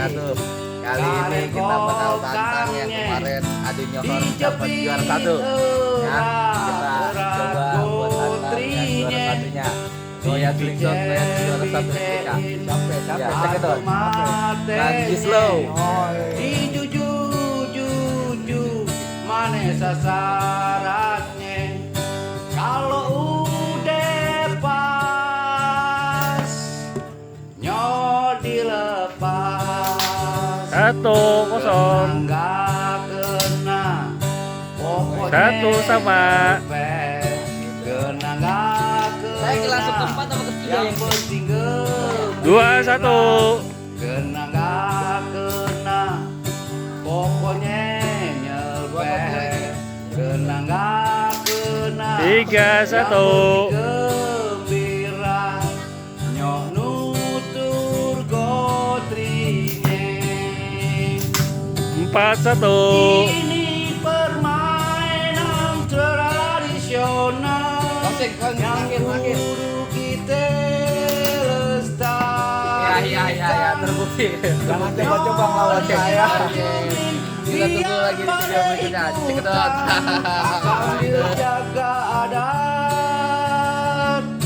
wabarakatuh. Kali ini kita bakal tantang yang kemarin adu nyohor dapat juara 1. Ya, kita coba buat tantang yang juara satunya. Goyang slingshot yang juara 1 kita. Capek. Ya, cekidot. Lagi slow. Juju mana sasarannya? Kalau udah pas nyol dilepas 1-0. nggak kena pokoknya 1 sama. kena nggak kena Saya langsung keempat sama ketiga yang yang penting 2-1. kena nggak kena pokoknya nyelpet kena nggak kena 3-1. gembira nyok nutur gotrinya 4-1. ini permainan tradisional yang kudu kita lestari. Ya, terbukti. Jangan coba-coba ngelawan saya. Kita tunggu lagi di video berikutnya. Cekidot. Akan dijaga ada